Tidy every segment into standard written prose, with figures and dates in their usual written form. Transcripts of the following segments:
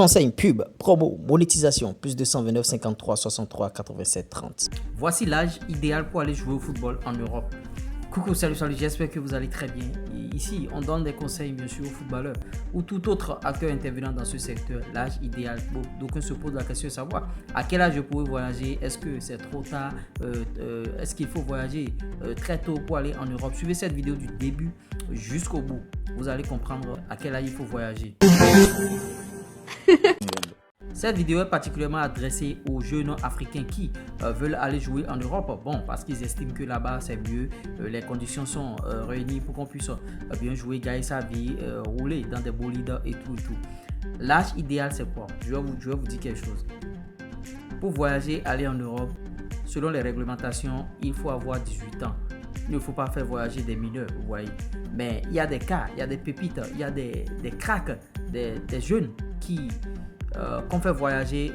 Conseil, pub, promo, monétisation, plus 229 53 63 87 30. Voici l'âge idéal pour aller jouer au football en Europe. Coucou, salut, j'espère que vous allez très bien. Et ici, on donne des conseils bien sûr aux footballeurs ou tout autre acteur intervenant dans ce secteur. L'âge idéal, d'aucuns se posent la question de savoir à quel âge je pourrais voyager. Est-ce que c'est trop tard? Est-ce qu'il faut voyager très tôt pour aller en Europe? Suivez cette vidéo du début jusqu'au bout. Vous allez comprendre à quel âge il faut voyager. Cette vidéo est particulièrement adressée aux jeunes africains qui veulent aller jouer en Europe. Bon, parce qu'ils estiment que là-bas c'est mieux, les conditions sont réunies pour qu'on puisse bien jouer, gagner sa vie, rouler dans des bolides et tout et tout. L'âge idéal c'est quoi? Je vais vous dire quelque chose. Pour voyager, aller en Europe, selon les réglementations, il faut avoir 18 ans. Il ne faut pas faire voyager des mineurs, vous voyez. Mais il y a des cas, il y a des pépites, il y a des cracks, des jeunes qu'on fait voyager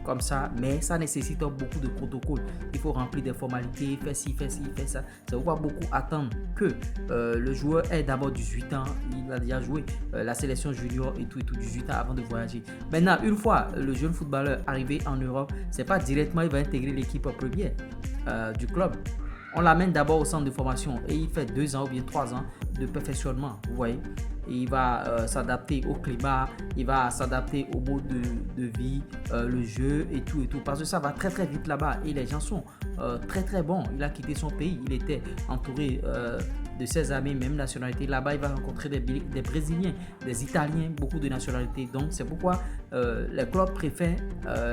comme ça, mais ça nécessite beaucoup de protocoles. Il faut remplir des formalités, faire ci, faire ça. C'est pourquoi beaucoup attendent que le joueur ait d'abord 18 ans, il a déjà joué la sélection junior et tout, 18 ans avant de voyager. Maintenant, une fois le jeune footballeur arrivé en Europe, c'est pas directement il va intégrer l'équipe première du club. On l'amène d'abord au centre de formation et il fait 2 ans ou bien 3 ans de perfectionnement, vous voyez. Et il va s'adapter au climat, il va s'adapter au mode de vie, le jeu et tout. Parce que ça va très très vite là-bas et les gens sont très bons. Il a quitté son pays, il était entouré de ses amis, même nationalité. Là-bas, il va rencontrer des Brésiliens, des Italiens, beaucoup de nationalités. Donc, c'est pourquoi les clubs préfèrent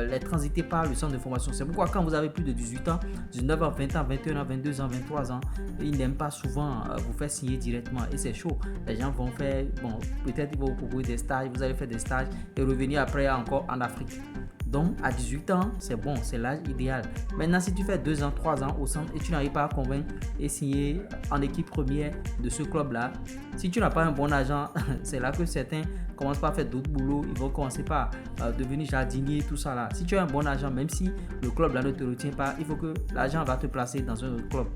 les transiter par le centre de formation. C'est pourquoi quand vous avez plus de 18 ans, 19 ans, 20 ans, 21 ans, 22 ans, 23 ans, ils n'aiment pas souvent vous faire signer directement. Et c'est chaud. Les gens vont faire, bon, peut-être ils vont vous proposer des stages, vous allez faire des stages et revenir après encore en Afrique. Donc, à 18 ans, c'est bon, c'est l'âge idéal. Maintenant, si tu fais 2 ans, 3 ans au centre et tu n'arrives pas à convaincre et signer en équipe première de ce club-là, si tu n'as pas un bon agent, c'est là que certains commencent par faire d'autres boulots. Ils vont commencer par devenir jardinier, tout ça là. Si tu as un bon agent, même si le club là ne te retient pas, il faut que l'agent va te placer dans un autre club.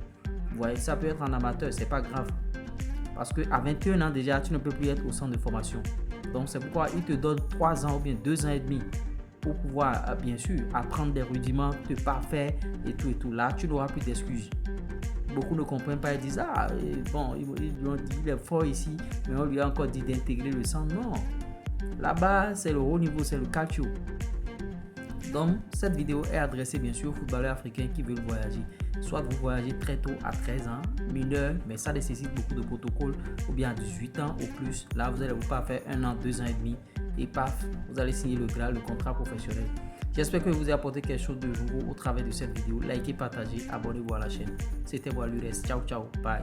Vous voyez, ça peut être en amateur, c'est pas grave. Parce qu'à 21 ans déjà, tu ne peux plus être au centre de formation. Donc, c'est pourquoi ils te donnent 3 ans ou bien 2 ans et demi pour pouvoir, bien sûr, apprendre des rudiments, te parfaire et tout. Là, tu n'auras plus d'excuses. Beaucoup ne comprennent pas et disent « Ah, bon, ils lui ont dit il est fort ici, mais on lui a encore dit d'intégrer le sang. » Non. Là-bas, c'est le haut niveau, c'est le calcio. Donc, cette vidéo est adressée bien sûr aux footballeurs africains qui veulent voyager. Soit vous voyagez très tôt à 13 ans, mineur, mais ça nécessite beaucoup de protocoles, ou bien à 18 ans ou plus. Là, vous allez vous pas faire 1 an, 2 ans et demi, et paf, vous allez signer le contrat professionnel. J'espère que vous ai apporté quelque chose de nouveau au travers de cette vidéo. Likez, partagez, abonnez-vous à la chaîne. C'était moi, Lures. Ciao, bye.